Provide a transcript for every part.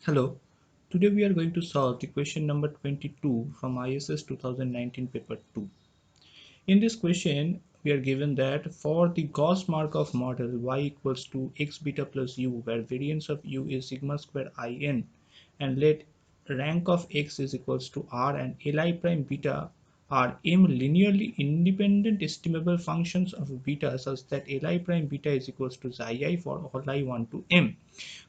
Hello, today we are going to solve the question number 22 from ISS 2019 paper 2. In this question, we are given that for the Gauss-Markov model y equals to x beta plus u, where variance of u is sigma square in, and let rank of x is equals to r and li prime beta are m linearly independent estimable functions of beta such that li prime beta is equals to xi I for all I want to m,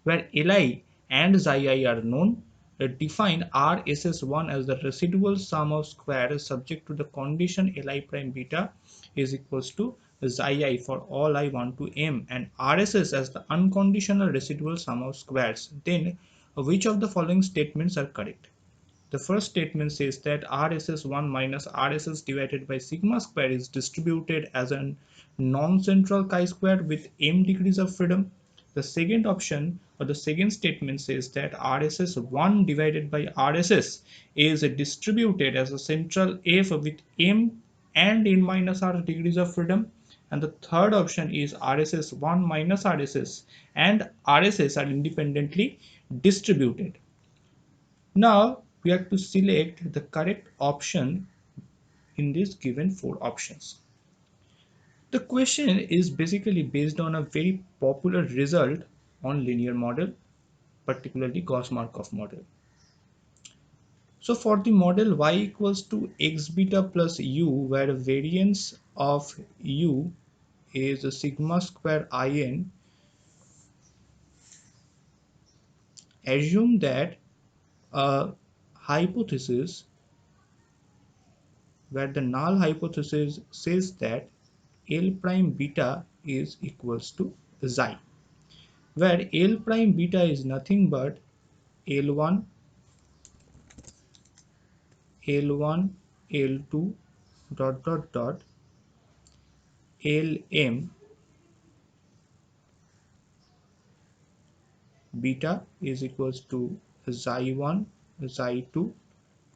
where Li and Xi are known. Define RSS1 as the residual sum of squares subject to the condition Li prime beta is equals to Xi for all I want to m, and RSS as the unconditional residual sum of squares. Then which of the following statements are correct? The first statement says that RSS1 minus RSS divided by sigma square is distributed as a non-central chi-square with m degrees of freedom. The second option or the second statement says that RSS1 divided by RSS is distributed as a central f with m and n minus r degrees of freedom. And the third option is RSS1 minus RSS and RSS are independently distributed. Now we have to select the correct option in these given four options. The question is basically based on a very popular result on linear model, particularly Gauss-Markov model. So for the model y equals to x beta plus u, where variance of u is a sigma square in, assume that a hypothesis where the null hypothesis says that L prime beta is equals to xi, where L prime beta is nothing but L1, L1, L2 dot dot dot Lm beta is equals to xi1, xi2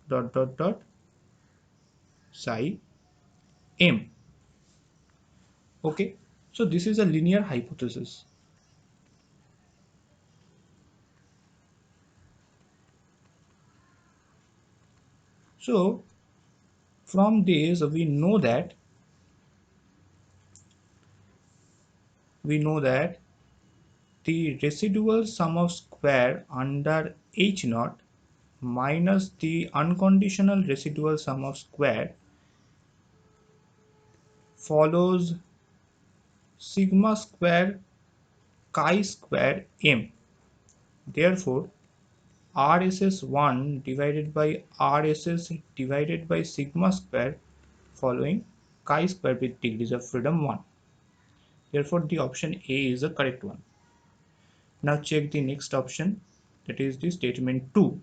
dot dot dot psi m. Okay, so this is a linear hypothesis. So from this we know that the residual sum of square under h naught minus the unconditional residual sum of square follows sigma square chi square m. Therefore, RSS1 divided by RSS divided by sigma square following chi square with degrees of freedom 1. Therefore, the option A is the correct one. Now check the next option, that is the statement 2.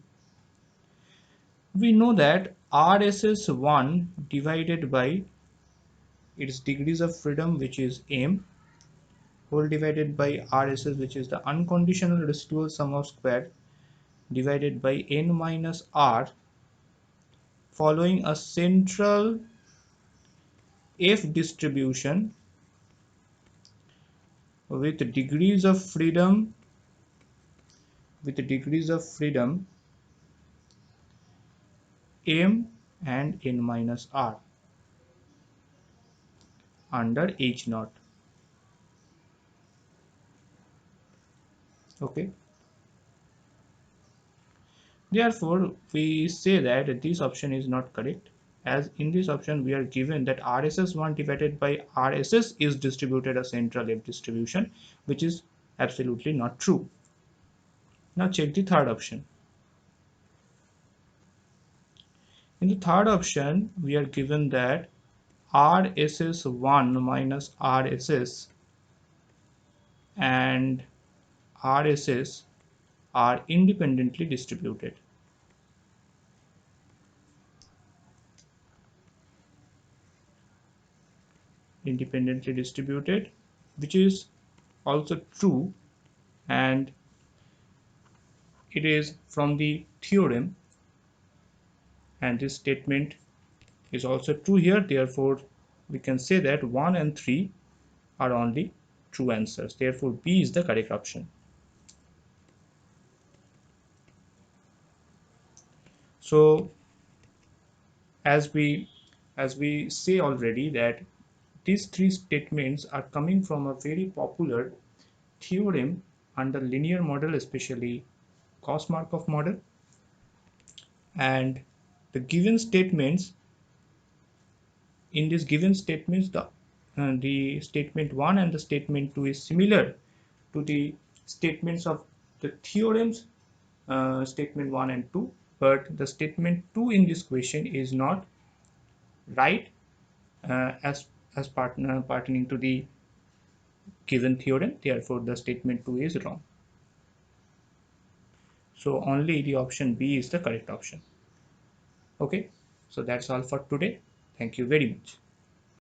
We know that RSS1 divided by its degrees of freedom, which is m, whole divided by RSS, which is the unconditional residual sum of square, divided by n minus r following a central f distribution with degrees of freedom m and n minus r under h naught. Okay, therefore we say that this option is not correct, as in this option we are given that RSS1 divided by RSS is distributed a central f distribution, which is absolutely not true. Now check the third option. In the third option we are given that RSS1 minus RSS and RSS are independently distributed. Which is also true, and it is from the theorem, and this statement is also true here. Therefore we can say that 1 and 3 are only true answers. Therefore B is the correct option. So as we say already that these three statements are coming from a very popular theorem under linear model, especially Gauss-Markov model. And the given statements, in these given statements, the statement 1 and the statement 2 is similar to the statements of the theorems, statement 1 and 2, but the statement 2 in this question is not right, as pertaining to the given theorem. Therefore the statement 2 is wrong. So only the option B is the correct option. Okay, so that's all for today. Thank you very much.